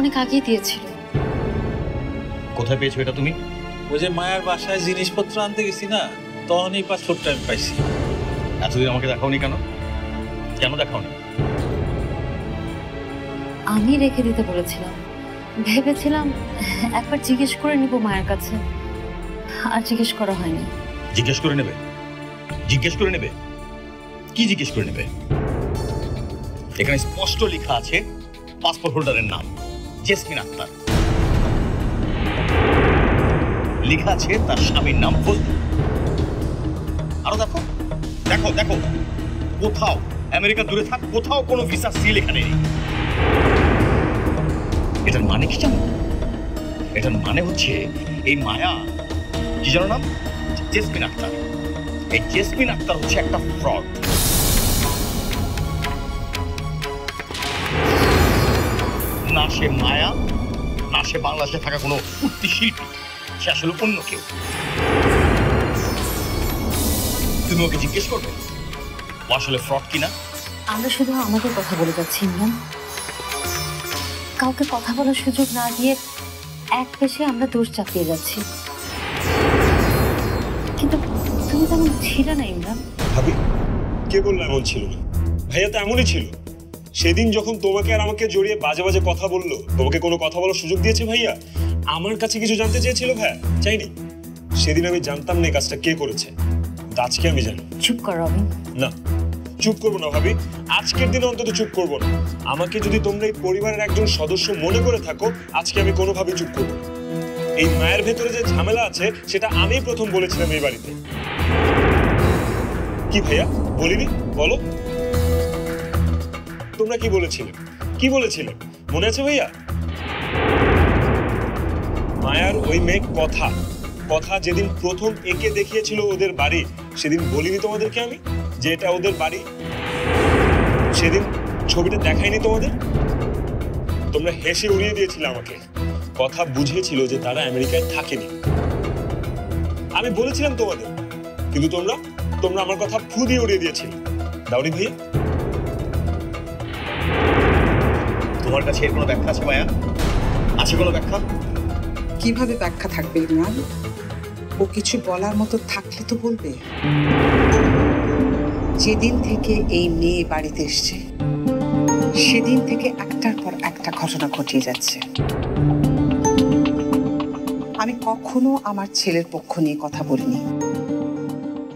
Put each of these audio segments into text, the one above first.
অনেক আগেই দিয়েছিল। কোথায় পেয়েছো এটা তুমি? ওই যে মায়ের বাসায় জিনিসপত্র আনতে গেছি না, তখন এই পাসপোর্টটা আমি পাইছি। এতদিন আমাকে দেখাওনি কেন? কেন দেখাওনি? আমি রেখে দিতে বলেছিলাম, ভেবেছিলাম একবার জিজ্ঞেস করে নিব মায়ের কাছে, আর জিজ্ঞেস করা হয়নি। জিজ্ঞেস করে নেবে? জিজ্ঞেস করে নেবে? কি জিজ্ঞেস করে নেবে? এখানে স্পষ্ট লেখা আছে পাসপোর্ট হোল্ডারের নাম জেসমিন আক্তার, লেখা আছে তার স্বামীর নাম ফজলুল। আরো দেখো দেখো দেখো, কোথাও আমেরিকা দূরে থাক, কোথাও কোনো ভিসা সিল এখানে নেই। এটার মানে কি জানো? এটার মানে হচ্ছে এই মায়া, কি জানো নাম, জেসমিন আক্তার, এই জেসমিন আক্তার হচ্ছে একটা ফ্রড। না সে মায়া, না সে বাংলাদেশে থাকা কোনো উঠতি শিল্পী, সে আসলে অন্য কেউ। তুমি ওকে জিজ্ঞেস করবে ও আসলে ফ্রড কিনা? আমরা শুধু আমাদের কথা বলে যাচ্ছি ইমরান, কাউকে কথা বলার সুযোগ না দিয়ে এক পেশে আমরা দোষ চাপিয়ে যাচ্ছি। কিন্তু তুমি তেমন ছিলে না ইমরান। ভাবি, কে বললো এমন ছিল না? ভাইয়া তো এমনই ছিল। সেদিন যখন তোমাকে আর আমাকে জড়িয়ে বাজে বাজে কথা বললো, তোমাকে কোনো কথা বলার সুযোগ দিয়েছে ভাইয়া? আমার কাছে কিছু জানতে চেয়েছিল ভাইয়া? চাইনি। সেদিন আমি জানতাম না এই কাজটা কে করেছে, আজকে আমি জানি। চুপ কর রবিন। না, চুপ করবো না ভাবি, আজকের দিনে অন্তত চুপ করবো না। আমাকে যদি তোমরা এই পরিবারের একজন সদস্য মনে করে থাকো, আজকে আমি কোনোভাবেই চুপ করবো না। এই মায়ের ভেতরে যে ঝামেলা আছে সেটা আমি প্রথম বলেছিলাম এই বাড়িতে। কি ভাইয়া বলিনি? বলো তোমরা কি বলেছিলে? কি বলেছিলে মনে আছে ভাইয়া? মায়ার ওই মেয়ে কথা কথা যেদিন প্রথম একে দেখিয়েছিল ওদের বাড়ি, সেদিন বলিনি তোমাদেরকে আমি যে এটা ওদের বাড়ি? সেদিন ছবিটা দেখাইনি তোমাদের? তোমরা হেসে উড়িয়ে দিয়েছিলে আমাকে, কথা বুঝিয়েছিল যে তারা আমেরিকায় থাকেনি। আমি বলেছিলাম তোমাদের, কিন্তু তোমরা তোমরা আমার কথা ফু দিয়ে উড়িয়ে দিয়েছিলে। দাওনি ভাইয়া? তোমার কাছে এর কোনো ব্যাখ্যা আছে মায়া? আছে কোনো ব্যাখ্যা? কিভাবে ব্যাখ্যা থাকবে ইমরান? ও কিছু বলার মতো থাকলে তো বলবে। যেদিন থেকে এই মেয়ে বাড়িতে এসছে সেদিন থেকে একটার পর একটা ঘটনা ঘটিয়ে যাচ্ছে। আমি কখনো আমার ছেলের পক্ষ নিয়ে কথা বলিনি,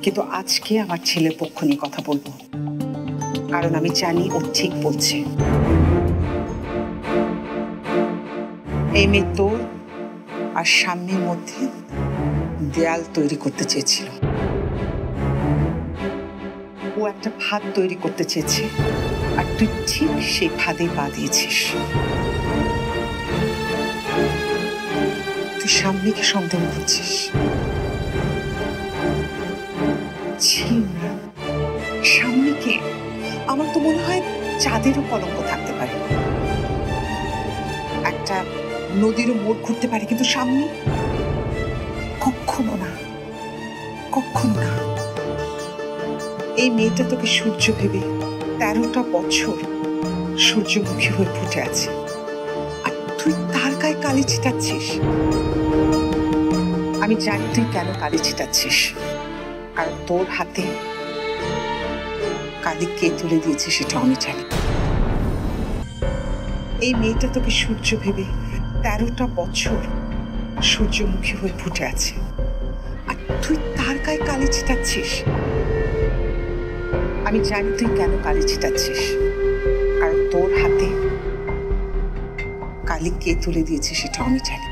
কিন্তু আজকে আমার ছেলের পক্ষ নিয়ে কথা বলবো, কারণ আমি জানি ও ঠিক বলছে। এই মেয়ে তোর আর সামনের মধ্যে দেয়াল তৈরি করতে চেয়েছিল। ও একটা ফাঁদ তৈরি করতে চেয়েছে, আর তুই ঠিক সেই ফাঁদে পা দিয়েছিস। তুই সামনেকে সন্দেহ করছিস। সামনেকে আমার তো মনে হয় চাঁদেরও কলঙ্ক থাকতে পারে, একটা নদীরও মোড় ঘুরতে পারে, কিন্তু সামনে কখনো না, কখনো না। এই মেয়েটা তোকে সূর্য ভেবে 13টা বছর সূর্যমুখী হয়ে ফুটে আছে, আর তুই তার গায়ে কালি ছিটাচ্ছিস। আমি জানি তুই কেন কালি ছিটাচ্ছিস, কারণ তোর হাতে কালি কে তুলে দিয়েছে সেটা আমি জানি। এই মেয়েটা তোকে সূর্য ভেবে 13টা বছর সূর্যমুখী হয়ে ফুটে আছে, আর তুই তার গায়ে কালি ছিটাচ্ছিস। আমি জানি তুই কেন কালি ছিটাচ্ছিস, কারণ তোর হাতে কালি কে তুলে দিয়েছে সেটা আমি জানি।